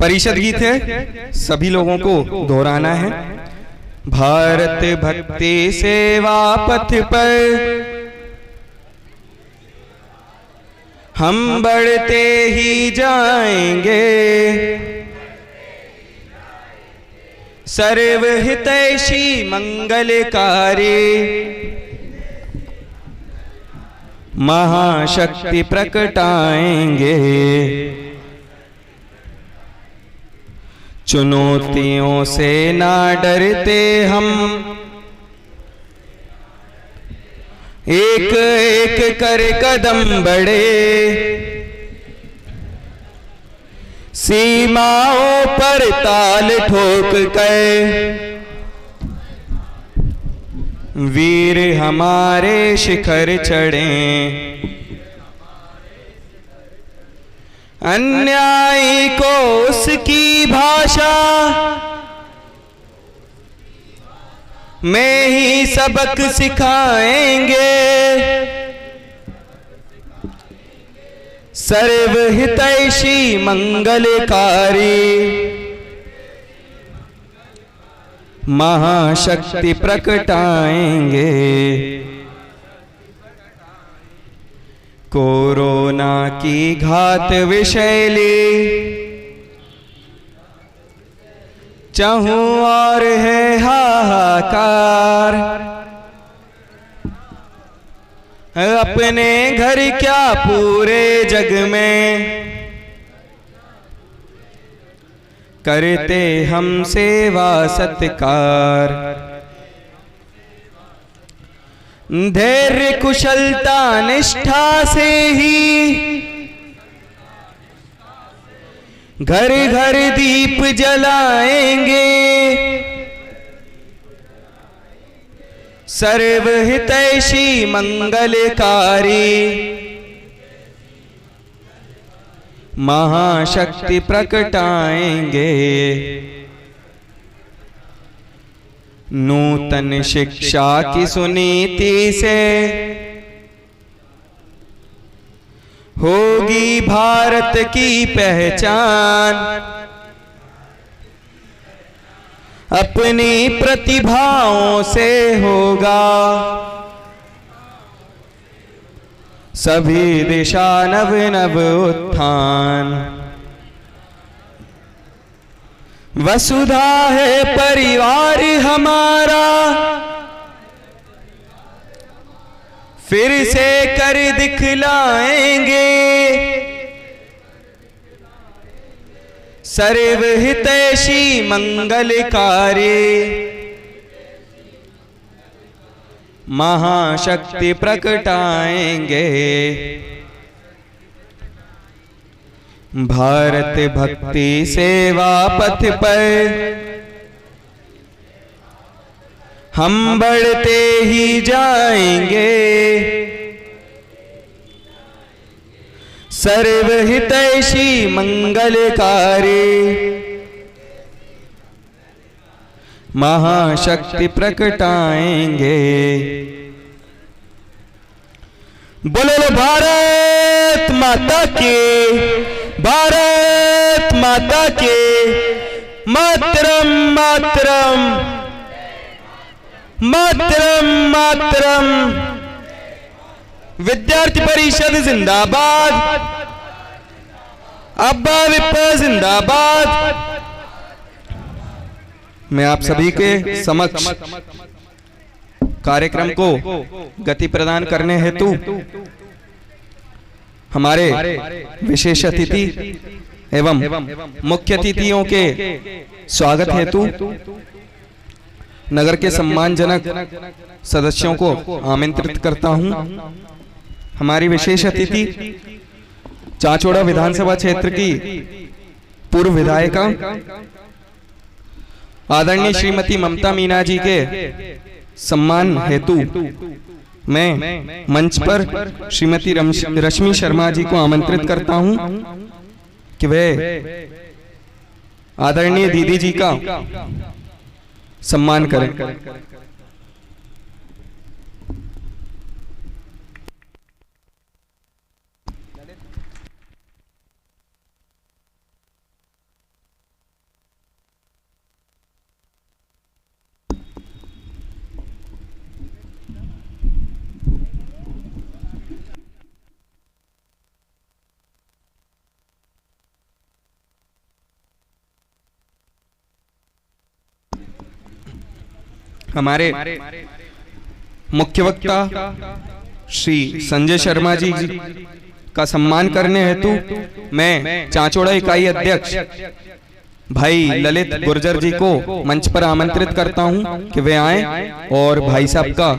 परिषद गीत है, सभी लोगों को दोहराना है। भारत भक्ति सेवा पथ पर हम बढ़ते ही जाएंगे, सर्वहितैषी मंगलकारी महाशक्ति प्रकटाएंगे। चुनौतियों से ना डरते हम, एक एक कर कदम बढ़े, सीमाओं पर ताल ठोक कर वीर हमारे शिखर चढ़े। अन्यायी को उसकी भाषा में ही सबक सिखाएंगे, सर्वहितैषी मंगलकारी महाशक्ति प्रकटाएंगे। कोरोना की घात विषैली चाहूं और है हाहाकार, अपने घर क्या पूरे जग में करते हम सेवा सत्कार। धैर्य कुशलता निष्ठा से ही घर घर दीप जलाएंगे, सर्वहितैषी मंगलकारी महाशक्ति प्रकटाएंगे। नूतन शिक्षा की सुनीति से होगी भारत की पहचान, अपनी प्रतिभाओं से होगा सभी दिशा नव नव उत्थान। वसुधा है परिवार हमारा, फिर से कर दिखलाएंगे, सर्वहितैषी मंगलकारी महाशक्ति प्रकटाएंगे। भारत भक्ति सेवा पथ पर हम बढ़ते ही जाएंगे, सर्वहितैषी मंगलकारी महाशक्ति प्रकटाएंगे। बोलो भारत माता की, भारत माता की, मातरम मातरम मातरम मातरम। विद्यार्थी परिषद जिंदाबाद, अब्बा विप्पा जिंदाबाद। मैं आप सभी के समक्ष कार्यक्रम को गति प्रदान करने हेतु हमारे विशेष अतिथि एवं मुख्य अतिथियों के स्वागत हेतु नगर के सम्मानजनक सदस्यों को आमंत्रित करता हूं। हमारी विशेष अतिथि चाचौड़ा विधानसभा क्षेत्र की पूर्व विधायिका आदरणीय श्रीमती ममता मीना जी के सम्मान हेतु मैं मंच पर श्रीमती रश्मि शर्मा जी को आमंत्रित करता हूं कि वे आदरणीय दीदी जी का सम्मान करें। हमारे मुख्य वक्ता श्री संजय शर्मा जी का सम्मान करने हेतु मैं चांचोड़ा इकाई अध्यक्ष भाई ललित गुर्जर जी को मंच पर आमंत्रित करता हूं कि वे आएं और भाई साहब का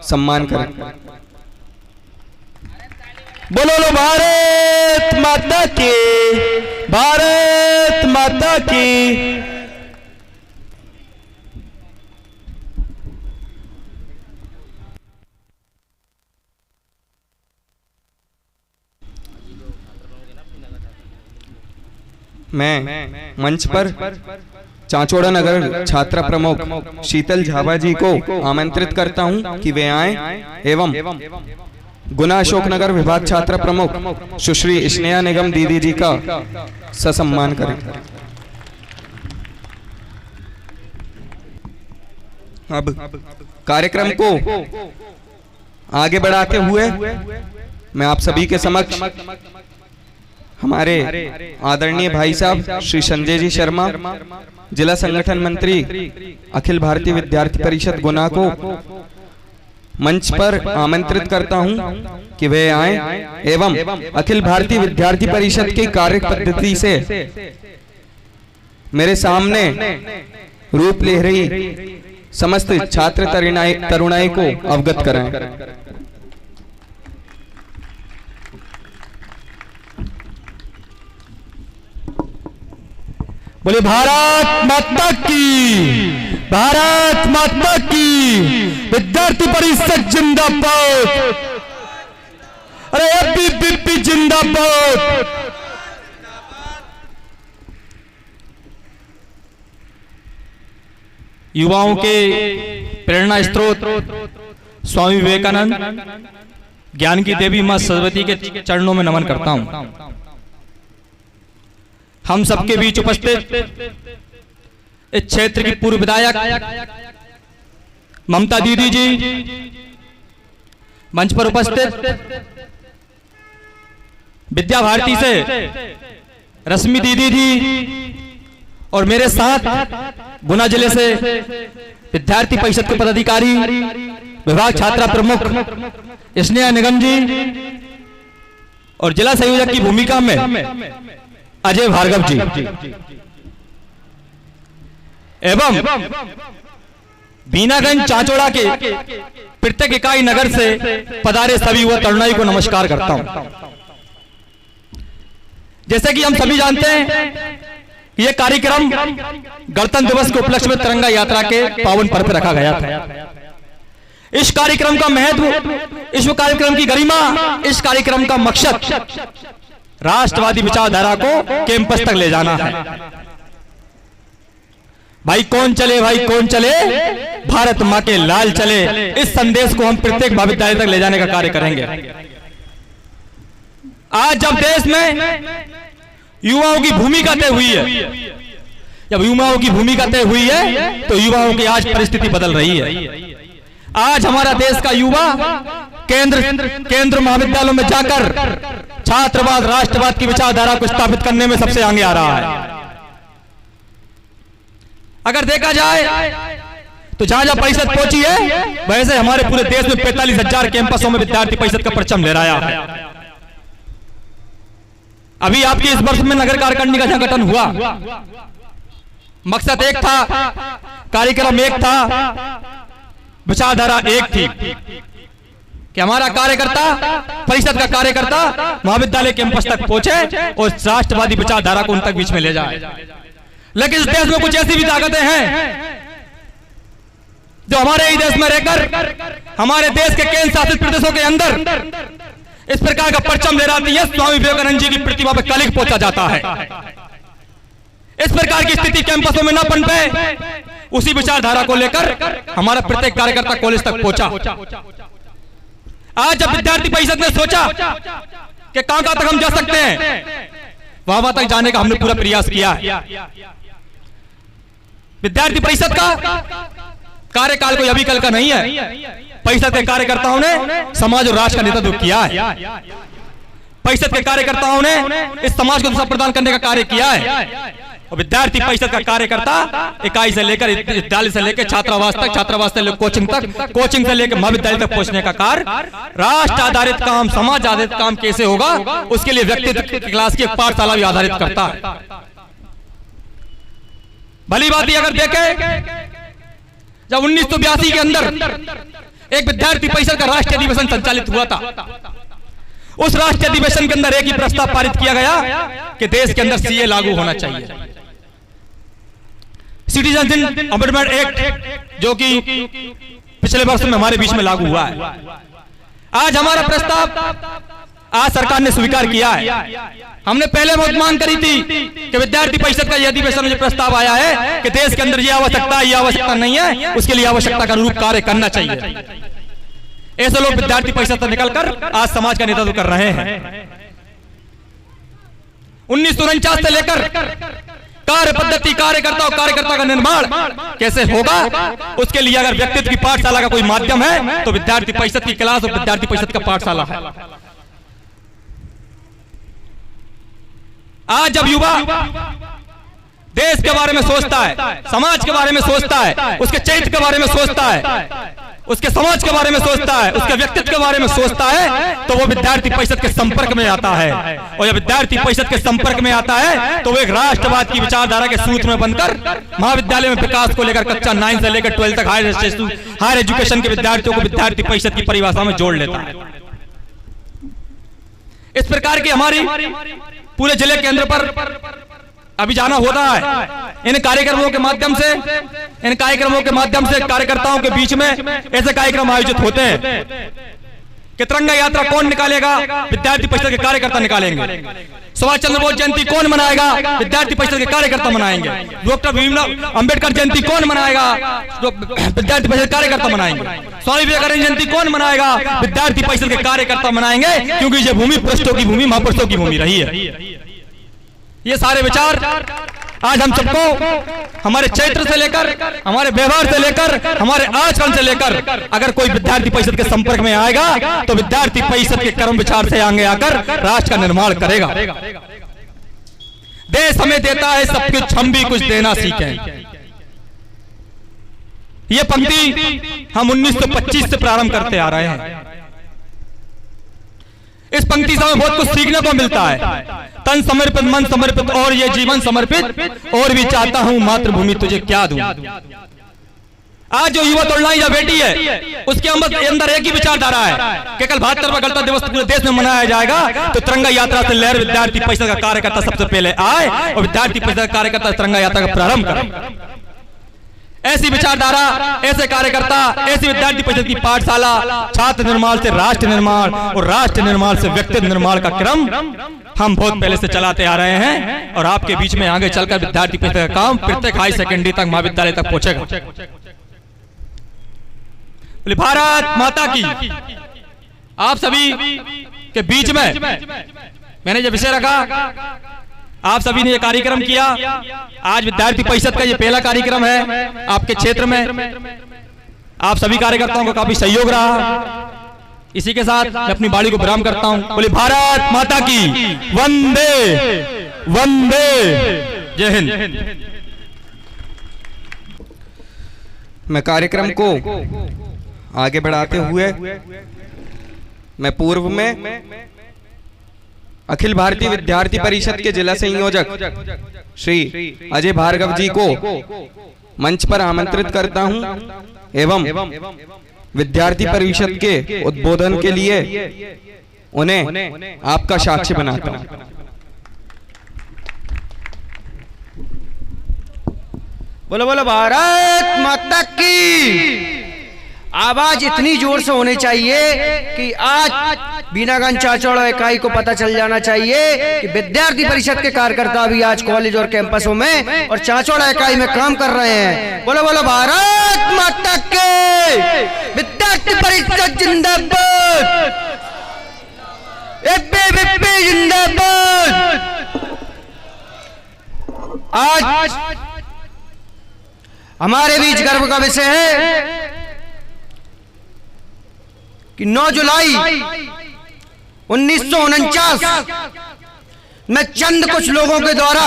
सम्मान करें। बोलो लो भारत माता की, भारत माता की। मैं मंच पर चांचोड़ा नगर छात्रा प्रमुख शीतल झाबा जी को आमंत्रित करता हूं कि वे आएं एवं गुना अशोक नगर विभाग छात्रा प्रमुख सुश्री स्नेहा निगम दीदी जी का ससम्मान करें। अब कार्यक्रम को आगे बढ़ाते हुए मैं आप सभी के समक्ष हमारे आदरणीय भाई साहब श्री संजय जी शर्मा, जिला संगठन मंत्री अखिल भारतीय विद्यार्थी परिषद गुना को मंच पर आमंत्रित करता हूं कि वे आएं एवं अखिल भारतीय विद्यार्थी परिषद की कार्य पद्धति से मेरे सामने रूप ले रही समस्त छात्र तरुणाई को अवगत कराएं। बोले भारत माता की, भारत माता की। विद्यार्थी परिषद जिंदाबाद, अरे एबीवीपी जिंदाबाद। युवाओं के प्रेरणा स्रोत स्वामी विवेकानंद, ज्ञान की देवी मां सरस्वती के चरणों में नमन करता हूं। हम सबके बीच उपस्थित इस क्षेत्र की पूर्व विधायक ममता दीदी जी, मंच पर उपस्थित विद्या भारती से रश्मि दीदी जी और मेरे साथ गुना जिले से विद्यार्थी परिषद के पदाधिकारी विभाग छात्रा प्रमुख स्नेहा निगम जी और जिला संयोजक की भूमिका में अजय भार्गव जी एवं बीनागंज चांचोड़ा के प्रत्येक इकाई नगर से पधारे सभी व तरुणाई को नमस्कार करता हूं। जैसे कि हम सभी जानते हैं कि यह कार्यक्रम गणतंत्र दिवस के उपलक्ष्य में तिरंगा यात्रा के पावन पर्व पर रखा गया था। इस कार्यक्रम का महत्व, इस कार्यक्रम की गरिमा, इस कार्यक्रम का मकसद राष्ट्रवादी विचारधारा को कैंपस तक ले जाना है। भाई कौन चले, भाई कौन चले, भारत मां के लाल चले। इस संदेश को हम प्रत्येक महाविद्यालय तक ले जाने का कार्य करेंगे। आज जब देश में युवाओं की भूमिका तय हुई है, जब युवाओं की भूमिका तय हुई है तो युवाओं की आज परिस्थिति बदल रही है। आज हमारा देश का युवा केंद्र महाविद्यालयों में जाकर छात्रवाद, राष्ट्रवाद की विचारधारा को स्थापित करने में सबसे आगे आ रहा है। अगर देखा जाए तो जहां जहां परिषद पहुंची है, वैसे हमारे पूरे देश में 45,000 कैंपसों में विद्यार्थी परिषद का परचम लहराया है। अभी आपके इस वर्ष में नगर कार्यकारिणी का संगठन हुआ, मकसद एक था, कार्यक्रम एक था, विचारधारा एक थी कि हमारा कार्यकर्ता, परिषद का कार्यकर्ता महाविद्यालय कैंपस तक पहुंचे और राष्ट्रवादी विचारधारा को उन तक बीच में ले जाए। लेकिन इस देश में कुछ ऐसी भी ताकतें हैं जो हमारे ही देश में रहकर हमारे देश के केंद्र शासित प्रदेशों के अंदर इस प्रकार का परचम लहराती है। स्वामी विवेकानंद जी की प्रतिमा पर कलंक पहुंचा जाता है। इस प्रकार की स्थिति कैंपसों में न पनपे, उसी विचारधारा को लेकर हमारा प्रत्येक कार्यकर्ता कॉलेज तक पहुंचा। आज जब विद्यार्थी परिषद ने सोचा कि कहां तक हम जा सकते हैं, वहां तक जाने का हमने पूरा प्रयास किया है। विद्यार्थी परिषद का कार्यकाल कोई अभी कल का नहीं है। परिषद के कार्यकर्ताओं ने समाज और राष्ट्र का नेतृत्व किया है। परिषद के कार्यकर्ताओं ने इस समाज को दिशा प्रदान करने का कार्य किया है। और विद्यार्थी परिषद का कार्यकर्ता इकाई से लेकर विद्यालय से लेकर छात्रावास तक, छात्रावास से लेकर कोचिंग तक, कोचिंग से लेकर महाविद्यालय तक पहुंचने का कार्य, राष्ट्र आधारित काम, समाज आधारित काम कैसे होगा उसके लिए व्यक्तित्व क्लास की एक पाठशाला भी आधारित करता है। भली बात ही अगर देखें, जब 1982 के अंदर एक विद्यार्थी परिषद का राष्ट्रीय अधिवेशन संचालित हुआ था, उस राष्ट्रीय अधिवेशन के अंदर एक ही प्रस्ताव पारित किया गया कि देश के अंदर सीए लागू होना चाहिए, सिटीजनशिप अमेंडमेंट एक्ट, जो कि पिछले वर्ष में हमारे बीच में लागू हुआ है। आज हमारा प्रस्ताव आज सरकार ने स्वीकार किया है। हमने पहले बहुत मांग करी थी कि विद्यार्थी परिषद का यह अधिवेशन में जो प्रस्ताव आया है कि देश के अंदर ये आवश्यकता नहीं है, उसके लिए आवश्यकता का अनुरूप कार्य करना चाहिए। ऐसे लोग विद्यार्थी परिषद से निकलकर आज समाज का नेतृत्व कर रहे हैं। 1949 से लेकर कार्य पद्धति, कार्यकर्ता का निर्माण कैसे होगा, उसके लिए अगर व्यक्तित्व की पाठशाला का कोई माध्यम है तो विद्यार्थी परिषद की क्लास और विद्यार्थी परिषद का पाठशाला है। आज जब युवा देश के बारे में सोचता है, समाज के बारे में सोचता है, उसके चरित्र के बारे में सोचता है, उसके समाज के बारे में सोचता है, उसके व्यक्तित्व के बारे में सोचता है, तो वो विद्यार्थी परिषद के संपर्क में आता है। और जब विद्यार्थी परिषद के संपर्क में आता है तो वो एक राष्ट्रवाद की विचारधारा के सूत्र में बनकर महाविद्यालय में विकास को लेकर कक्षा 9 से लेकर 12 तक हायर एजुकेशन के विद्यार्थियों को विद्यार्थी परिषद की परिभाषा में जोड़ लेता है। इस प्रकार की हमारी पूरे जिले केंद्र पर अभी जाना होता है। इन कार्यक्रमों के माध्यम से कार्यकर्ताओं के बीच में ऐसे कार्यक्रम आयोजित होते हैं कि तिरंगा यात्रा कौन निकालेगा, विद्यार्थी परिषद के कार्यकर्ता निकालेंगे। सुभाष चंद्र बोस जयंती कौन मनाएगा, विद्यार्थी परिषद के कार्यकर्ता मनाएंगे। डॉक्टर भीमराव अंबेडकर जयंती कौन मनाएगा, विद्यार्थी परिषद कार्यकर्ता मनाएंगे। स्वामी विवेकानंद जयंती कौन मनाएगा, विद्यार्थी परिषद के कार्यकर्ता मनाएंगे, क्योंकि ये भूमि पुरुषों की भूमि, महापुरुषों की भूमि रही है। ये सारे विचार आज हम सबको हमारे चरित्र से लेकर, हमारे व्यवहार से लेकर, हमारे आचरण से लेकर, अगर कोई विद्यार्थी परिषद के संपर्क में आएगा तो विद्यार्थी परिषद के कर्म विचार से आगे आकर राष्ट्र का निर्माण करेगा। देश हमें देता है सब कुछ, हम भी कुछ देना सीखें। ये पंक्ति हम 1925 से प्रारंभ करते आ रहे हैं। इस पंक्ति से हमें बहुत कुछ सीखने को मिलता है। तन समर्पित, मन समर्पित और ये जीवन समर्पित, और भी चाहता हूं मातृभूमि तुझे क्या दूं। आज जो युवा तोड़ना या बेटी है, उसके अंदर एक ही विचारधारा है कि कल 72वां गणतंत्र दिवस पूरे देश में मनाया जाएगा तो तिरंगा यात्रा से लहर विद्यार्थी परिषद का कार्यकर्ता सबसे पहले आए और विद्यार्थी परिषद का कार्यकर्ता तिरंगा यात्रा का प्रारंभ करें। ऐसी विचारधारा, ऐसे कार्यकर्ता, ऐसी विद्यार्थी परिषद की पाठशाला छात्र निर्माण से राष्ट्र निर्माण और राष्ट्र निर्माण से व्यक्तित्व निर्माण का क्रम हम बहुत पहले से चलाते आ रहे हैं। और आपके बीच में आगे चलकर विद्यार्थी परिषद का काम प्रत्येक हाई सेकेंडरी तक, महाविद्यालय तक पहुंचेगा। बोले भारत माता की। आप सभी के बीच में मैंने जब विषय रखा, आप सभी ने ये कार्यक्रम किया। आज विद्यार्थी परिषद का ये पहला कार्यक्रम है आपके क्षेत्र में। आप सभी कार्यकर्ताओं का काफी सहयोग रहा। इसी के साथ मैं अपनी बाड़ी को विराम करता हूं। बोले भारत माता की। वंदे वंदे, जय हिंद। मैं कार्यक्रम को आगे बढ़ाते हुए मैं पूर्व में अखिल भारतीय विद्यार्थी परिषद के जिला संयोजक श्री अजय भार्गव जी को मंच पर आमंत्रित करता हूं एवं विद्यार्थी परिषद के उद्बोधन के लिए उन्हें आपका साक्षी बनाता हूं। बोलो बोलो भारत माता की। आवाज इतनी जोर से होनी चाहिए कि आज बीनागंज चाचौड़ा इकाई को पता चल जाना चाहिए कि विद्यार्थी परिषद के कार्यकर्ता भी आज कॉलेज और कैंपसों में और चाचौड़ा इकाई में काम कर रहे हैं। बोलो बोलो भारत माता के। विद्यार्थी परिषद जिंदाबाद, एबीवीपी जिंदाबाद। आज हमारे बीच गर्व का विषय है कि 9 जुलाई 1949 में चंद कुछ लोगों के द्वारा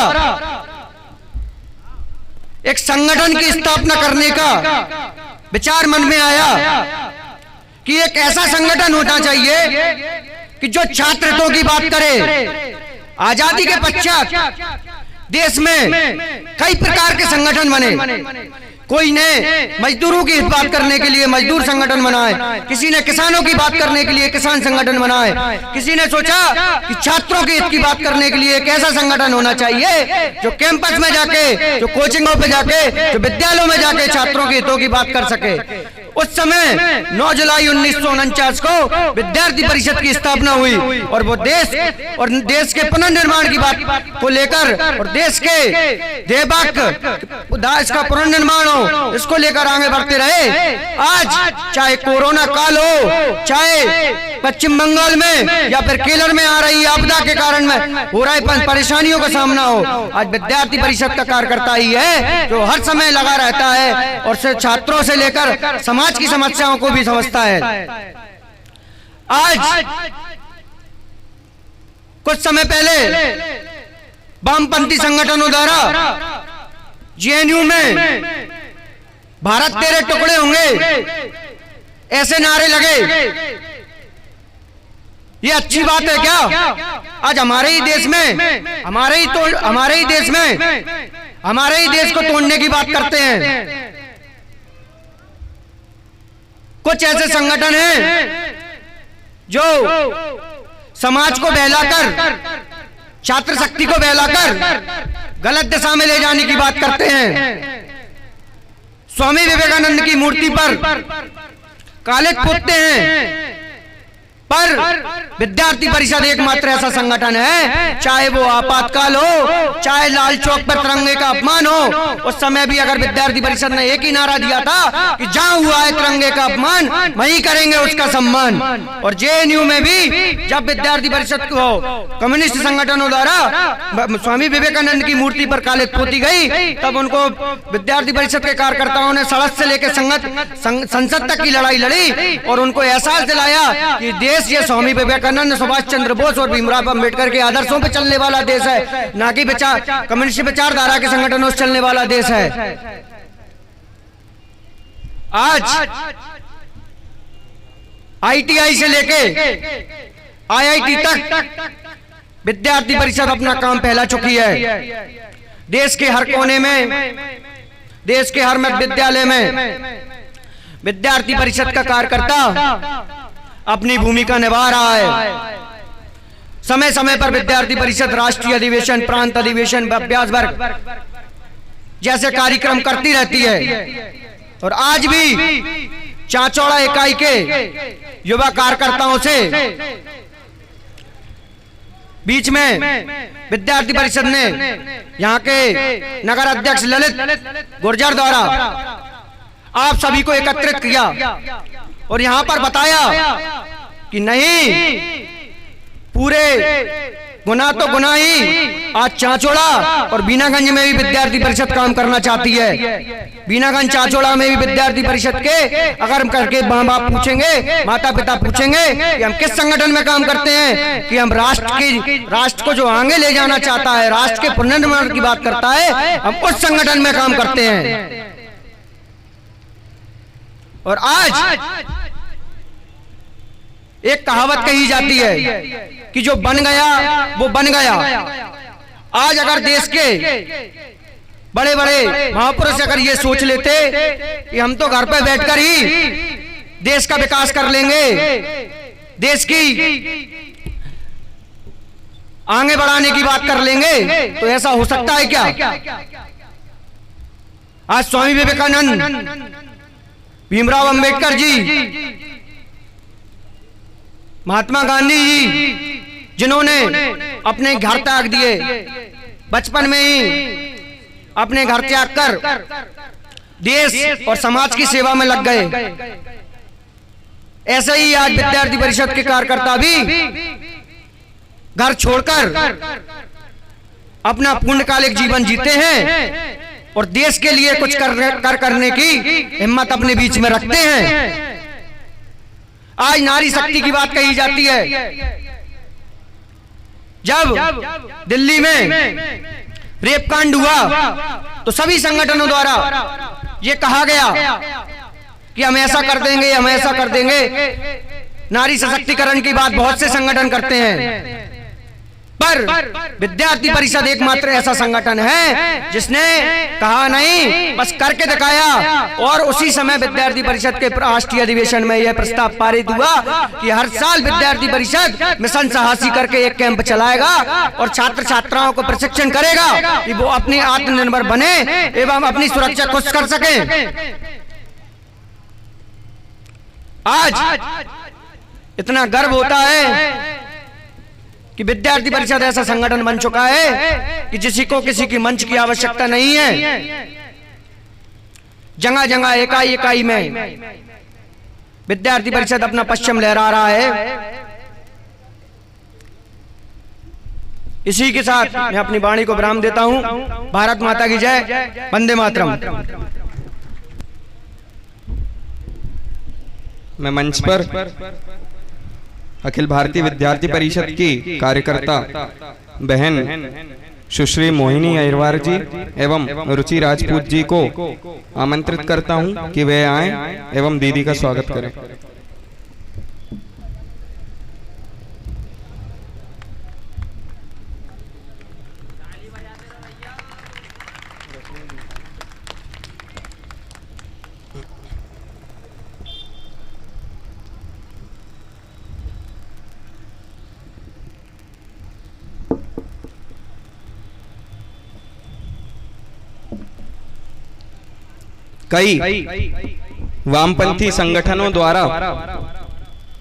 एक संगठन की स्थापना करने का विचार मन में आया कि एक ऐसा संगठन होना चाहिए कि जो छात्र हितों की बात करे। आजादी के पश्चात देश में कई प्रकार के संगठन बने। कोई ने मजदूरों की हित बात करने के लिए मजदूर संगठन बनाए, किसी ने किसानों की बात करने के लिए किसान संगठन बनाए, किसी ने सोचा कि छात्रों के हित की बात करने के लिए एक ऐसा संगठन होना चाहिए जो कैंपस में जाके, जो कोचिंगों पे जाके, जो विद्यालयों में जाके छात्रों के हितों की बात कर सके। उस समय 9 जुलाई 1949 को विद्यार्थी परिषद की स्थापना हुई और वो देश के पुनर्निर्माण की बात को लेकर और देश के देश का पुनर्निर्माण हो, इसको लेकर आगे बढ़ते रहे। आज चाहे कोरोना काल हो, चाहे पश्चिम बंगाल में या फिर केरल में आ रही आपदा के कारण में हो रही परेशानियों का सामना हो, आज विद्यार्थी परिषद का कार्यकर्ता ही है जो हर समय लगा रहता है और से छात्रों से लेकर समाज की समस्याओं को भी समझता है। आज कुछ समय पहले वामपंथी संगठनों द्वारा जेएनयू में भारत तेरे टुकड़े होंगे ऐसे नारे लगे। ये अच्छी बात है क्या? आज हमारे ही देश में हमारे ही देश को तोड़ने की बात करते हैं। कुछ ऐसे संगठन हैं जो समाज को बहलाकर, छात्र शक्ति को बहलाकर गलत दिशा में ले जाने की बात करते हैं। स्वामी विवेकानंद की मूर्ति पर कालिख पोतते हैं, पर विद्यार्थी परिषद एकमात्र ऐसा संगठन है, चाहे वो आपातकाल हो, चाहे लाल चौक पर तिरंगे का अपमान हो, उस समय भी अगर विद्यार्थी परिषद ने एक ही नारा दिया था कि जहां हुआ है तिरंगे का अपमान वहीं करेंगे उसका सम्मान। और जेएनयू में भी जब विद्यार्थी परिषद को कम्युनिस्ट संगठनों द्वारा स्वामी विवेकानंद की मूर्ति पर कालिख पोती गई, तब उनको विद्यार्थी परिषद के कार्यकर्ताओं ने सड़क से लेकर संसद तक की लड़ाई लड़ी और उनको एहसास दिलाया कि देश ये स्वामी विवेकानंद, सुभाष चंद्र बोस और भीमराव अंबेडकर के आदर्शों पर चलने वाला देश है, ना कि कम्युनिस्ट विचारधारा के संगठनों से चलने वाला देश है। आज आईटीआई से लेके आईआईटी तक विद्यार्थी परिषद अपना काम फैला चुकी है। देश के हर कोने में, देश के हर विद्यालय में विद्यार्थी परिषद का कार्यकर्ता अपनी भूमिका निभा रहा है। समय समय पर विद्यार्थी परिषद राष्ट्रीय अधिवेशन, प्रांत अधिवेशन, अभ्यास वर्ग जैसे कार्यक्रम करती रहती है और आज भी चाचौड़ा इकाई के युवा कार्यकर्ताओं से बीच में विद्यार्थी परिषद ने यहाँ के नगर अध्यक्ष ललित गुर्जर द्वारा आप सभी को एकत्रित किया और यहाँ पर बताया कि नहीं, पूरे गुना तो गुना ही आज चाचौड़ा और बीनागंज में भी विद्यार्थी परिषद काम करना चाहती है। बीनागंज चाचौड़ा में भी विद्यार्थी परिषद के अगर करके माँ बाप पूछेंगे, माता पिता पूछेंगे कि हम किस संगठन में काम करते हैं, कि हम राष्ट्र को जो आगे ले जाना चाहता है, राष्ट्र के पुनर्निर्माण की बात करता है, हम उस संगठन में काम करते हैं। और आज एक कहावत कही जाती है कि जो बन गया वो बन गया। आज अगर देश के बड़े बड़े महापुरुष अगर ये सोच लेते कि हम तो घर पर बैठकर ही देश का विकास कर लेंगे, देश की आगे बढ़ाने की बात कर लेंगे, तो ऐसा हो सकता है क्या? आज स्वामी विवेकानंद, भीमराव अंबेडकर जी, महात्मा गांधी जी, जिन्होंने अपने घर त्याग दिए, बचपन में ही अपने घर त्याग कर देश और समाज की सेवा में लग गए, ऐसे ही आज विद्यार्थी परिषद के कार्यकर्ता भी घर छोड़कर अपना पूर्णकालिक जीवन जीते हैं और देश के लिए कुछ करने की हिम्मत अपने बीच में रखते हैं। आज नारी शक्ति की बात कही जाती है। जब दिल्ली में रेप कांड हुआ तो सभी संगठनों द्वारा ये कहा गया कि हम ऐसा कर देंगे, हम ऐसा कर देंगे। नारी सशक्तिकरण की बात बहुत से संगठन करते हैं, पर विद्यार्थी परिषद एकमात्र ऐसा संगठन है जिसने कहा नहीं, बस करके दिखाया। और उसी समय विद्यार्थी परिषद के राष्ट्रीय अधिवेशन में यह प्रस्ताव पारित हुआ कि हर साल विद्यार्थी परिषद मिशन साहसी करके एक कैंप चलाएगा और छात्र छात्राओं को प्रशिक्षण करेगा कि वो अपनी आत्मनिर्भर बने एवं अपनी सुरक्षा खुद कर सके। आज इतना गर्व होता है कि विद्यार्थी परिषद ऐसा संगठन बन चुका है कि किसी की मंच की आवश्यकता नहीं है। जगह जगह इकाई इकाई में विद्यार्थी परिषद अपना पश्चिम लहरा रहा है। इसी के साथ मैं अपनी वाणी को विराम देता हूं। भारत माता की जय, वंदे मातरम। मैं मंच पर अखिल भारतीय विद्यार्थी परिषद की कार्यकर्ता बहन सुश्री मोहिनी अहिरवार जी एवं रुचि राजपूत जी को आमंत्रित करता हूं कि वे आएं एवं दीदी का स्वागत करें। कई वामपंथी संगठनों द्वारा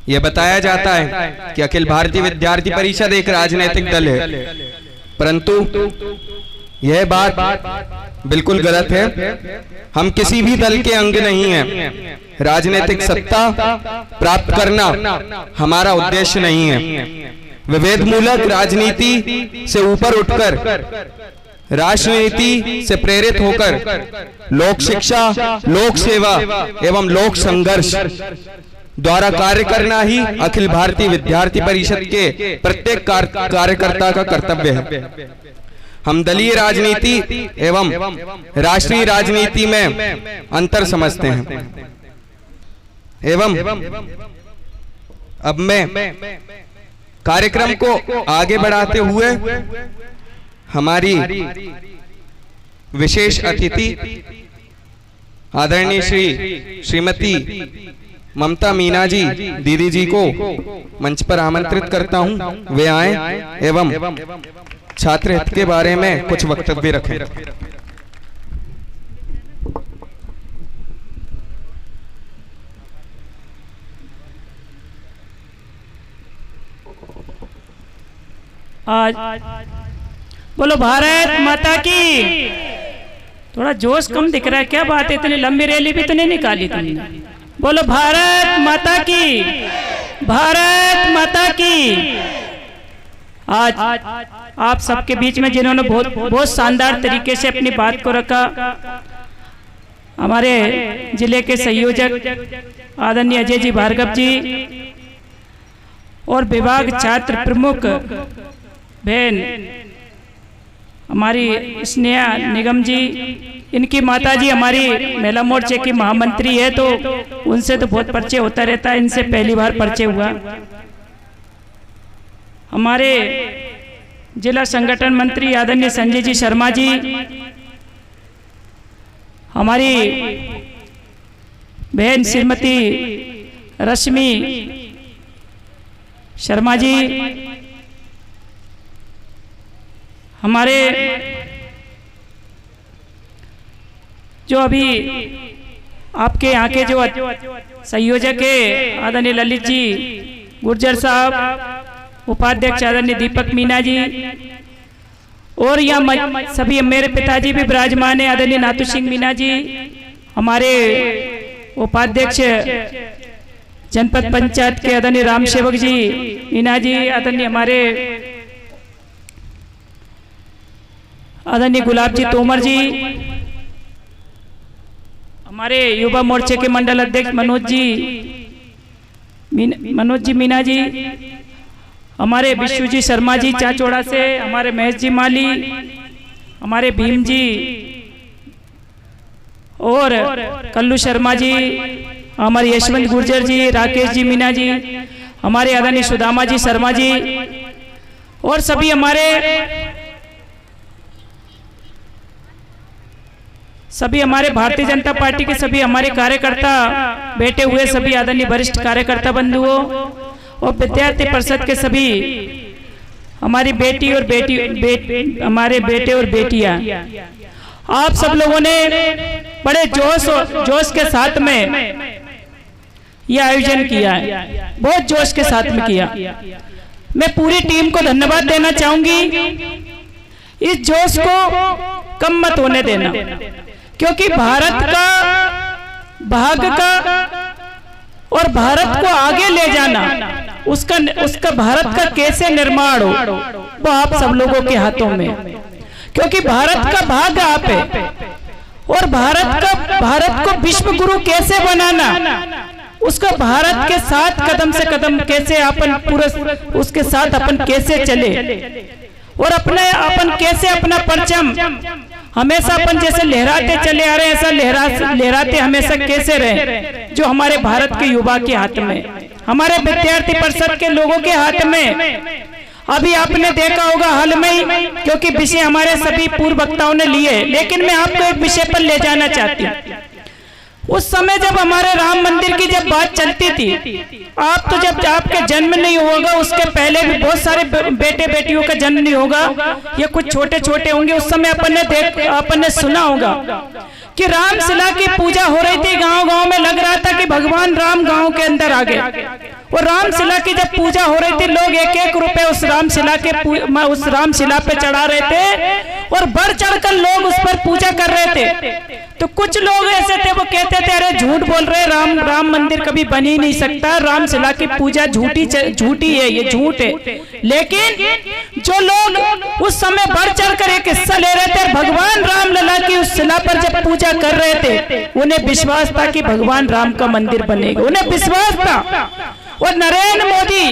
यह बताया जाता है कि अखिल भारतीय विद्यार्थी परिषद एक राजनीतिक दल है, परंतु यह बात बिल्कुल गलत है। हम किसी भी दल के अंग नहीं हैं। राजनीतिक सत्ता प्राप्त करना हमारा उद्देश्य नहीं है। विभेदमूलक राजनीति से ऊपर उठकर राजनीति से प्रेरित होकर लोक शिक्षा, लोक सेवा एवं लोक संघर्ष द्वारा कार्य करना ही अखिल भारतीय विद्यार्थी परिषद के प्रत्येक कार्यकर्ता का कर्तव्य है। हम दलीय राजनीति एवं राष्ट्रीय राजनीति में अंतर समझते हैं। एवं अब मैं कार्यक्रम को आगे बढ़ाते हुए हमारी विशेष अतिथि आदरणीय श्रीमती ममता मीना जी दीदी जी को मंच पर आमंत्रित करता हूं। वे आएं एवं छात्र हित के बारे में कुछ वक्तव्य रखें। आज बोलो भारत माता की। थोड़ा जोश कम दिख रहा है, क्या बात है? इतनी लंबी रैली भी तो नहीं निकाली तुमने। बोलो भारत माता की, भारत माता की। आज आप सबके बीच में जिन्होंने बहुत शानदार तरीके से अपनी बात को रखा, हमारे जिले के संयोजक आदरणीय अजय जी भार्गव जी और विभाग छात्र प्रमुख बहन हमारी स्नेहा निगम जी, इनकी माता जी हमारी महिला मोर्चे की महामंत्री है, तो उनसे तो बहुत परिचय होता रहता है, इनसे पहली बार परिचय हुआ। हमारे जिला संगठन मंत्री आदरणीय संजय जी शर्मा जी, हमारी बहन श्रीमती रश्मि शर्मा जी, हमारे जो अभी आपके यहाँ के जो संयोजक है आदरणीय ललित जी गुर्जर साहब, उपाध्यक्ष आदरणीय दीपक मीना जी, और यहाँ सभी मेरे पिताजी भी विराजमान है आदरणीय नाथू सिंह मीना जी, हमारे उपाध्यक्ष जनपद पंचायत के आदरणीय राम सेवक जी मीना जी, आदरणीय हमारे आदरणीय गुलाब जी तोमर जी, हमारे युवा मोर्चे के मंडल अध्यक्ष मनोज जी मीना जी, हमारे विश्व जी शर्मा जी चाचौड़ा से, हमारे महेश जी माली, हमारे भीम जी और कल्लू शर्मा जी, हमारे यशवंत गुर्जर जी, राकेश जी मीना जी, हमारे आदरणीय सुदामा जी शर्मा जी और सभी हमारे भारतीय जनता पार्टी के सभी हमारे कार्यकर्ता बैठे हुए, सभी आदरणीय वरिष्ठ कार्यकर्ता बंधुओं और विद्यार्थी परिषद के सभी हमारी बेटी और हमारे बेटे और बेटियां, आप सब लोगों ने बड़े जोश के साथ में यह आयोजन किया है, बहुत जोश के साथ में किया। मैं पूरी टीम को धन्यवाद देना चाहूंगी। इस जोश को कम मत होने देना, क्योंकि भारत का भाग्य का और भारत को आगे ले जाना, उसका भारत का कैसे निर्माण हो, वो आप सब लोगों के हाथों में, क्योंकि भारत का भाग्य आप है। और भारत को विश्व गुरु कैसे बनाना, उसका भारत के साथ कदम से कदम कैसे अपन पूरा उसके साथ अपन कैसे चले और अपन कैसे अपना परचम हमेशा अपन जैसे लहराते चले आ रहे हैं, ऐसा लहराते हमेशा कैसे रहे, जो हमारे भारत के युवा के हाथ में, हमारे विद्यार्थी परिषद के लोगों के हाथ में। अभी आपने देखा होगा हाल में ही, क्योंकि विषय हमारे सभी पूर्व वक्ताओं ने लिए, लेकिन मैं आपको एक विषय पर ले जाना चाहती हूँ। उस समय जब हमारे राम मंदिर की जब बात चलती थी, आप तो जब आपके जन्म नहीं होगा, उसके पहले भी बहुत सारे बेटे बेटियों का जन्म नहीं होगा, ये कुछ छोटे छोटे होंगे, उस समय अपन ने सुना होगा कि रामशिला की पूजा हो रही थी गांव गांव में। लग रहा था कि भगवान राम गांव के अंदर आ गए। और रामशिला की जब पूजा हो रही थी, लोग 1-1 रुपए उस रामशिला पे चढ़ा रहे थे और बढ़ चढ़कर लोग उस पर पूजा कर रहे थे। तो कुछ लोग ऐसे थे, वो कहते थे अरे झूठ बोल रहे, राम मंदिर कभी बन ही नहीं सकता, रामशिला की पूजा झूठी है, ये झूठ है। लेकिन जो लोग उस समय बढ़ चढ़कर एक हिस्सा ले रहे थे, भगवान रामलला की उस शिला पर जब पूजा कर रहे थे, उन्हें विश्वास था कि भगवान राम का मंदिर बनेगा, उन्हें विश्वास था। और नरेंद्र मोदी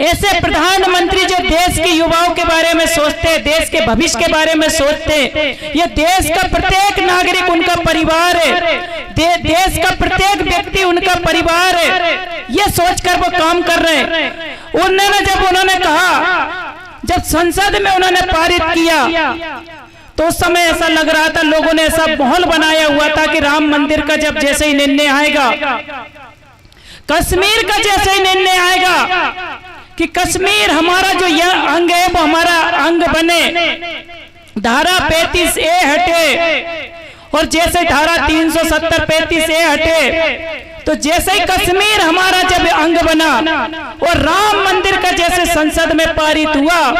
ऐसे प्रधानमंत्री जो देश के युवाओं के बारे में सोचते हैं, देश के भविष्य के बारे में सोचते हैं, ये देश का प्रत्येक नागरिक उनका परिवार है, देश का प्रत्येक व्यक्ति उनका परिवार है, ये सोचकर वो काम कर रहे हैं। उन्होंने कहा, जब संसद में उन्होंने पारित किया, तो उस समय ऐसा लग रहा था, लोगों ने ऐसा माहौल बनाया हुआ था कि राम मंदिर का जब जैसे ही निर्णय आएगा, कश्मीर का जैसे ही निर्णय आएगा कि कश्मीर हमारा जो यह अंग है वो हमारा अंग बने, धारा 35A हटे, और जैसे धारा 370 35A हटे, तो जैसे ही कश्मीर हमारा जब अंग बना और राम मंदिर का जैसे संसद में पारित हुआ,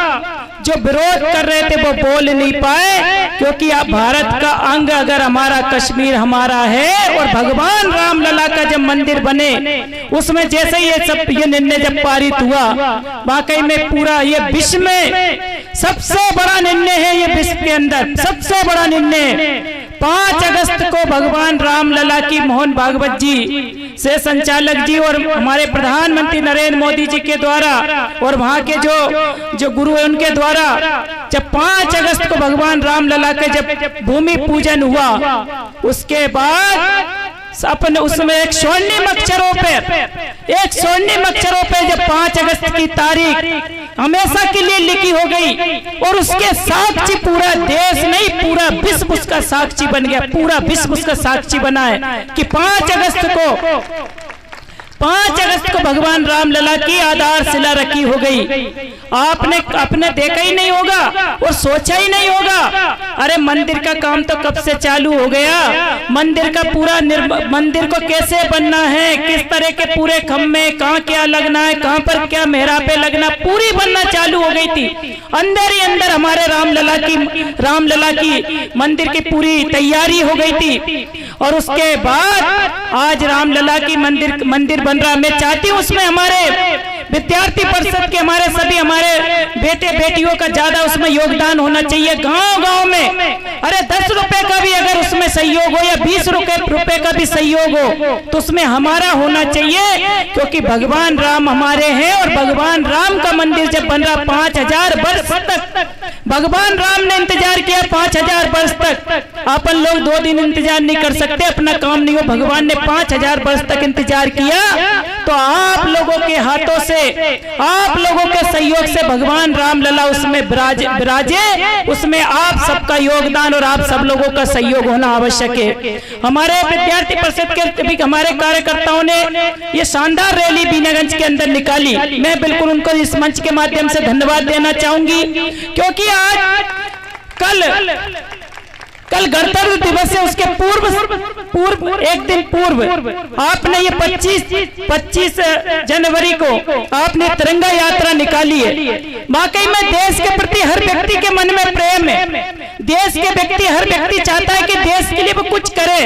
जो विरोध कर रहे थे वो बोल नहीं पाए, क्योंकि अब भारत का अंग अगर हमारा कश्मीर हमारा है और भगवान रामलला का जब मंदिर बने, उसमें जैसे ये निर्णय जब पारित हुआ, वाकई में पूरा ये विश्व में सबसे बड़ा निर्णय है, ये विश्व के अंदर सबसे बड़ा निर्णय। 5 अगस्त को भगवान रामलला की मोहन भागवत जी से संचालक जी और हमारे प्रधानमंत्री नरेंद्र मोदी जी के द्वारा और वहाँ के जो गुरु है उनके द्वारा जब 5 अगस्त को भगवान रामलला के जब भूमि पूजन हुआ, उसके बाद अपन उसमें एक स्वर्णिम अक्षरों पे जब 5 अगस्त की तारीख हमेशा के लिए लिखी हो गई, और उसके साक्षी पूरा देश नहीं पूरा विश्व उसका साक्षी बन गया, पूरा विश्व उसका साक्षी बना है कि 5 अगस्त को भगवान रामलला की आधारशिला रखी हो गई। आपने देखा ही नहीं होगा और सोचा ही नहीं होगा, अरे मंदिर का काम तो कब से चालू हो गया, मंदिर का पूरा मंदिर को कैसे बनना है, किस तरह के पूरे खम्भे, कहाँ क्या लगना है, कहाँ पर क्या मेहराबे लगना, पूरी बनना चालू हो गई थी। अंदर ही अंदर हमारे रामलला की मंदिर की पूरी तैयारी हो गई थी, और उसके बाद आज रामलला की मंदिर बन रहा। मैं चाहती हूँ उसमें हमारे विद्यार्थी परिषद के हमारे बेटे बेटियों का ज्यादा उसमें योगदान होना चाहिए। गांव में अरे 10 रुपए का भी अगर उसमें सहयोग हो या 20 रुपए का भी सहयोग हो तो उसमें हमारा होना चाहिए, क्योंकि भगवान राम हमारे हैं और भगवान राम का मंदिर जब बन रहा 5000 वर्ष तक भगवान राम ने इंतजार किया 5000 वर्ष तक। अपन लोग 2 दिन इंतजार नहीं कर सकते, अपना काम नहीं हो। भगवान ने 5000 वर्ष तक इंतजार किया, तो आप लोगों के हाथों से, आप लोगों के सहयोग से भगवान राम लला उसमें विराजे, उसमें आप सबका योगदान और आप सब लोगों का सहयोग होना आवश्यक है। हमारे विद्यार्थी परिषद के भी हमारे कार्यकर्ताओं ने ये शानदार रैली बीनागंज के अंदर निकाली। मैं बिल्कुल उनको इस मंच के माध्यम से धन्यवाद देना चाहूंगी, क्योंकि आज कल गणतंत्र दिवस है, उसके पूर्व एक दिन पूर्व आपने ये 25 जनवरी को आपने तिरंगा यात्रा निकाली है। वाकई में देश के प्रति हर व्यक्ति के मन में प्रेम है। देश के व्यक्ति, हर व्यक्ति चाहता है कि देश के लिए वो कुछ करे,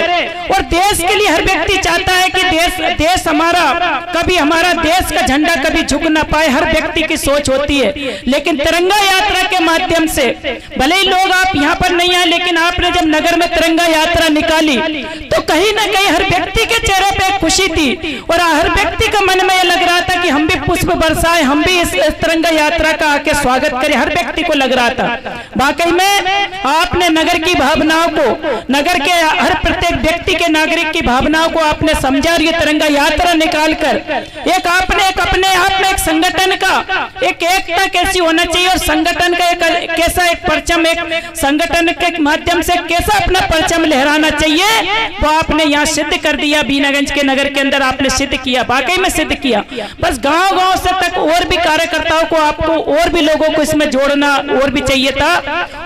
और देश के लिए हर व्यक्ति चाहता है कि देश हमारा, कभी हमारा देश का झंडा कभी झुक ना पाए, हर व्यक्ति की सोच होती है। लेकिन तिरंगा यात्रा के माध्यम से, भले ही लोग आप यहाँ पर नहीं आए, लेकिन आपने जब नगर में तिरंगा यात्रा निकाली तो कहीं ना कहीं हर व्यक्ति के चेहरे पे खुशी थी, और हर व्यक्ति का मन में ये लग रहा था कि हम भी पुष्प बरसाएं, हम भी इस तिरंगा यात्रा का आके स्वागत करें। हर व्यक्ति को लग रहा था। वाकई में आपने नगर की भावनाओं को, नगर के हर प्रत्येक व्यक्ति के, नागरिक की भावनाओं को आपने समझा, और ये तिरंगा यात्रा निकालकर एक आपने एक अपने आप में एक संगठन का एक एकता कैसी होना चाहिए, और संगठन का एक कैसा एक परचम, एक संगठन के माध्यम से कैसा अपना परचम लहराना चाहिए, वो आपने यहाँ सिद्ध कर दिया। बीनागंज के नगर के अंदर आपने सिद्ध किया, वाकई में सिद्ध किया। बस गांव-गांव से तक और भी कार्यकर्ताओं को, आपको और भी लोगों को इसमें जोड़ना और भी चाहिए था,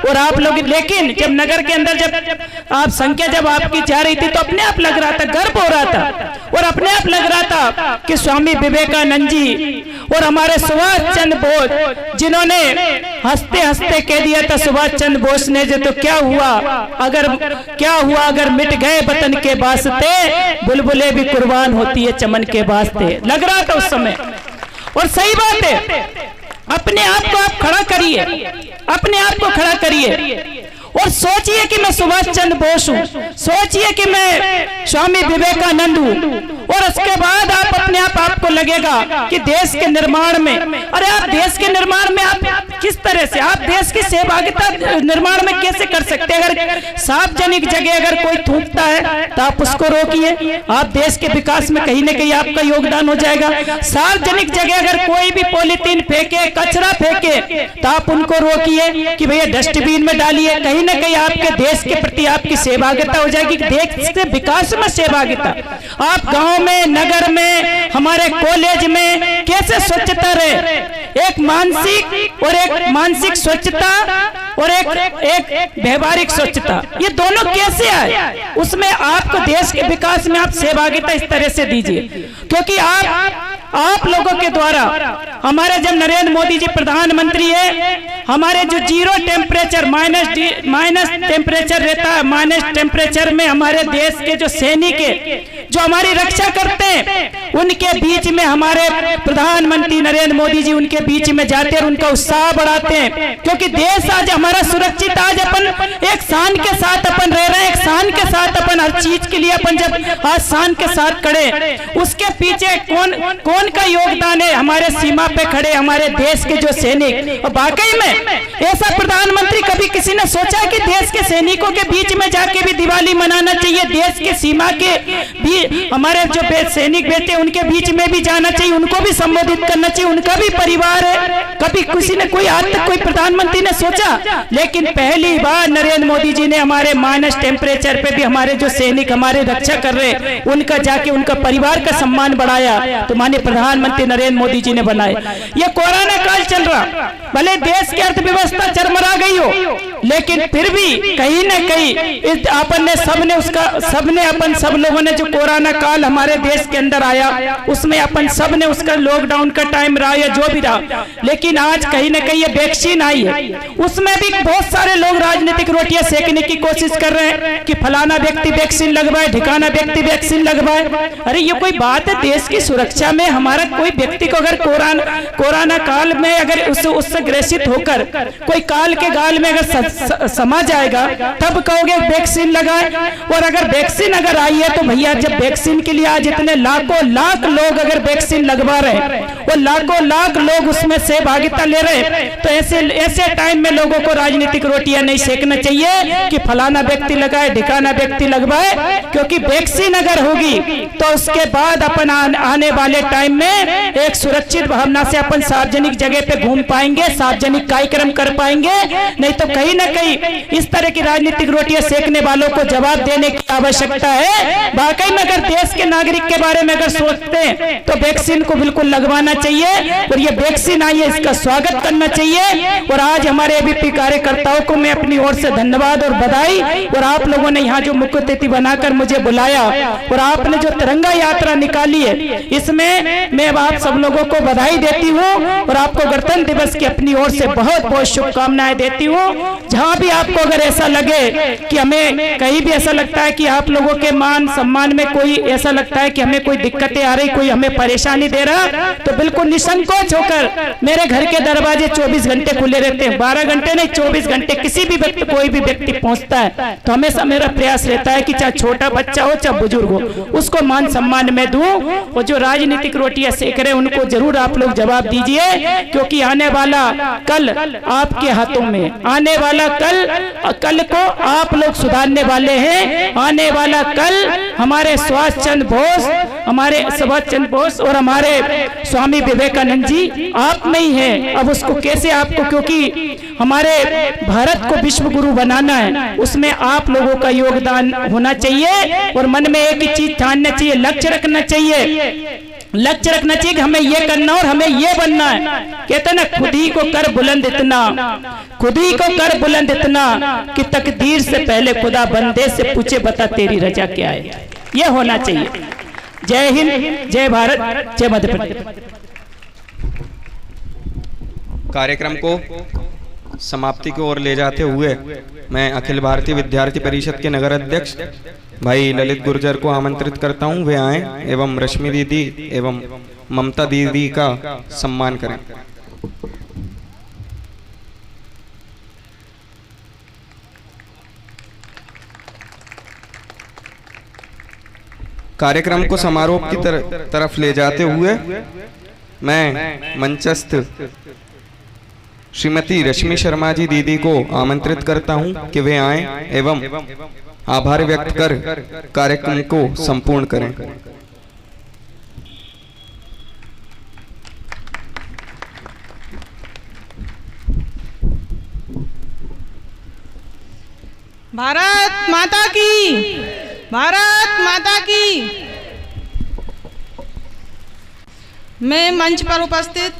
और आप लोग, लेकिन जब नगर के अंदर जब आप संख्या जब आपकी जा रही थी तो अपने आप लग रहा था, गर्व हो रहा था, और अपने आप लग रहा था कि स्वामी विवेकानंद जी और हमारे सुभाष चंद्र बोस, जिन्होंने हंसते हंसते कह दिया था सुभाष चंद्र बोस ने, जो तो क्या हुआ अगर मिट गए वतन के वास्ते, बुलबुलें भी कुर्बान होती है चमन के वास्ते। लग रहा था उस समय, और सही बात है। अपने आप को आप खड़ा करिए, अपने आप को खड़ा करिए, और सोचिए कि मैं सुभाष चंद्र बोस हूँ, सोचिए कि मैं स्वामी विवेकानंद हूँ, और उसके बाद आप अपने आपको लगेगा कि देश के निर्माण में, अरे आप देश के निर्माण में आप किस तरह से, आप देश की सहभागिता निर्माण में कैसे कर सकते हैं। अगर सार्वजनिक जगह अगर कोई थूकता है तो आप उसको रोकिए, आप देश के विकास में कहीं ना कहीं आपका योगदान हो जाएगा। सार्वजनिक जगह अगर कोई भी पॉलीथीन फेंके, कचरा फेंके, तो आप उनको रोकिए कि भैया डस्टबिन में डालिए। कहीं ना कहीं आपके देश के प्रति आपकी सहभागिता हो जाएगी, देश के विकास में सहभागिता। आप गांव में, नगर में, हमारे कॉलेज में कैसे स्वच्छता रहे, एक मानसिक स्वच्छता और एक व्यवहारिक स्वच्छता, ये दोनों कैसे आए, उसमें आपको देश के विकास में आप सहभागिता इस तरह से दीजिए, क्योंकि आप लोगों के द्वारा हमारे जब नरेंद्र मोदी जी प्रधानमंत्री है, हमारे जो 0 टेम्परेचर माइनस टेम्परेचर रहता है, माइनस टेम्परेचर में हमारे देश के जो सैनिक है, जो हमारी रक्षा करते हैं, उनके बीच में हमारे प्रधानमंत्री नरेंद्र मोदी जी उनके बीच में जाते हैं, उनका उत्साह बढ़ाते हैं। क्योंकि देश आज हमारा सुरक्षित, आज अपन एक शान के साथ अपन रह रहे हैं, एक शान के साथ अपन हर चीज के लिए अपन जब आज शान के साथ खड़े, उसके पीछे कौन का योगदान है, हमारे सीमा पे खड़े हमारे देश के जो सैनिक। और वाकई में ऐसा प्रधानमंत्री कभी किसी ने सोचा कि देश के सैनिकों के बीच में जाके भी दिवाली मनाना चाहिए, देश के सीमा के भी हमारे जो सैनिक बैठे उनके बीच में भी जाना चाहिए, उनको भी संबोधित करना चाहिए, उनका भी परिवार है। कभी किसी ने कोई आज तक कोई प्रधानमंत्री ने सोचा, लेकिन पहली बार नरेंद्र मोदी जी ने हमारे माइनस टेम्परेचर पे भी हमारे जो सैनिक हमारे रक्षा कर रहे, उनका जाके उनका परिवार का सम्मान बढ़ाया, तो माननीय प्रधानमंत्री नरेंद्र मोदी जी ने बनाए। ये कोरोना काल चल रहा, भले देश की अर्थव्यवस्था चरमरा गई हो, लेकिन फिर भी कहीं ना कहीं अपन ने सब लोगों ने जो कोरोना काल हमारे देश के अंदर आया, उसमें अपन सब ने उसका लॉकडाउन का टाइम रहा या जो भी रहा, लेकिन आज कहीं ना कहीं ये वैक्सीन आई है, उसमें भी बहुत सारे लोग राजनीतिक रोटियां सेकने की कोशिश कर रहे हैं कि फलाना व्यक्ति वैक्सीन लगवाए, ढिकाना व्यक्ति वैक्सीन लगवाए। अरे ये कोई बात है? देश की सुरक्षा में हमारा कोई व्यक्ति को अगर कोरोना काल में अगर उससे ग्रसित होकर कोई काल के गाल में अगर समा जाएगा तब कहोगे वैक्सीन लगाए। और अगर वैक्सीन अगर आई है तो भैया जब वैक्सीन के लिए आज इतने लाखों लाख लोग अगर वैक्सीन लगवा रहे और लाखों लाख लोग उसमें सहभागिता ले रहे, तो ऐसे टाइम में लोगों को राजनीतिक रोटियां नहीं सेकना चाहिए कि फलाना व्यक्ति लगाए ढिकाना व्यक्ति लगवाए, क्योंकि वैक्सीन अगर होगी तो उसके बाद अपन आने वाले टाइम में एक सुरक्षित भावना से अपन सार्वजनिक जगह पे घूम पाएंगे, सार्वजनिक कार्यक्रम कर पाएंगे। नहीं तो कहीं ना कहीं इस तरह की राजनीतिक रोटियां सेकने वालों को जवाब देने की आवश्यकता है। वाकई में अगर देश के नागरिक के बारे में अगर सोचते हैं तो वैक्सीन को बिल्कुल लगवाना चाहिए और ये वैक्सीन आई है इसका स्वागत करना चाहिए। और आज हमारे एबीपी कार्यकर्ताओं को मैं अपनी ओर से धन्यवाद और बधाई, और आप लोगों ने यहाँ जो मुख्य अतिथि बनाकर मुझे बुलाया और आपने जो तिरंगा यात्रा निकाली है, इसमें मैं आप सब लोगों को बधाई देती हूँ और आपको गणतंत्र दिवस की अपनी ओर से बहुत बहुत शुभकामनाएं देती हूँ। जहाँ भी आपको अगर ऐसा लगे कि हमें कहीं भी ऐसा लगता है कि आप लोगों के मान सम्मान में कोई ऐसा लगता है कि हमें कोई दिक्कतें आ रही, कोई हमें परेशानी दे रहा, तो बिल्कुल निसंकोच होकर मेरे घर के दरवाजे 24 घंटे खुले रहते हैं। 12 घंटे नहीं, 24 घंटे किसी भी व्यक्ति कोई भी व्यक्ति पहुंचता है तो हमेशा मेरा प्रयास रहता है कि चाहे छोटा बच्चा हो चाहे बुजुर्ग हो, उसको मान सम्मान में दूं। और जो राजनीतिक रोटियां सेक रहे उनको जरूर आप लोग जवाब दीजिए, क्योंकि आने वाला कल आपके हाथों में, आने वाला कल को आप लोग सुधारने वाले हैं। आने वाला कल हमारे सुभाष चंद्र बोस और हमारे स्वामी विवेकानंद जी आप में ही है। अब उसको कैसे आपको, क्योंकि हमारे भारत को विश्व गुरु बनाना है, उसमें आप लोगों का योगदान होना चाहिए। और मन में एक ही चीज ठानना चाहिए, लक्ष्य रखना चाहिए कि हमें ये करना और हमें ये बनना है। कहते ना खुद ही को कर बुलंद इतना कि तकदीर से पहले खुदा बंदे से पूछे बता तेरी रजा क्या है। ये होना चाहिए। जय हिंद, जय भारत, जय मध्य प्रदेश। कार्यक्रम को समाप्ति की ओर ले जाते हुए मैं अखिल भारतीय विद्यार्थी परिषद के नगर अध्यक्ष भाई ललित गुर्जर को आमंत्रित करता हूं, वे आए एवं रश्मि दीदी एवं ममता दीदी का सम्मान करें। कार्यक्रम को समारोह की तरफ ले जाते हुए मैं मंचस्थ श्रीमती रश्मि शर्मा जी दीदी को आमंत्रित करता हूं कि वे आएं एवं आभार व्यक्त कर कार्यक्रम को संपूर्ण करें। भारत माता की, भारत माता की। मैं मंच पर उपस्थित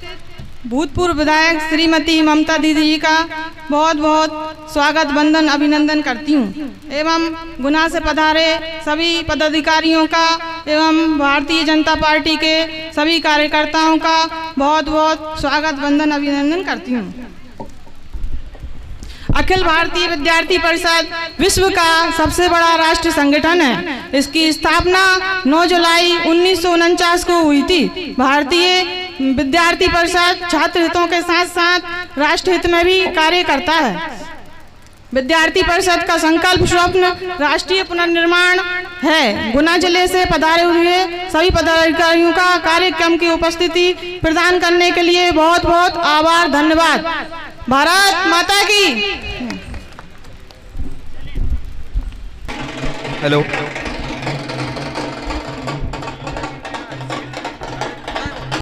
भूतपूर्व विधायक श्रीमती ममता दीदी जी का बहुत बहुत स्वागत वंदन अभिनंदन करती हूँ एवं गुना से पधारे सभी पदाधिकारियों का एवं भारतीय जनता पार्टी के सभी कार्यकर्ताओं का बहुत बहुत स्वागत वंदन अभिनंदन करती हूँ। अखिल भारतीय विद्यार्थी परिषद विश्व का सबसे बड़ा राष्ट्रीय संगठन है। इसकी स्थापना 9 जुलाई 1949 को हुई थी। भारतीय विद्यार्थी परिषद छात्र हितों के साथ साथ राष्ट्र हित में भी कार्य करता है। विद्यार्थी परिषद का संकल्प स्वप्न राष्ट्रीय पुनर्निर्माण है। गुना जिले से पधारे हुए सभी पदाधिकारियों का कार्यक्रम की उपस्थिति प्रदान करने के लिए बहुत बहुत आभार, धन्यवाद। भारत माता की। हेलो।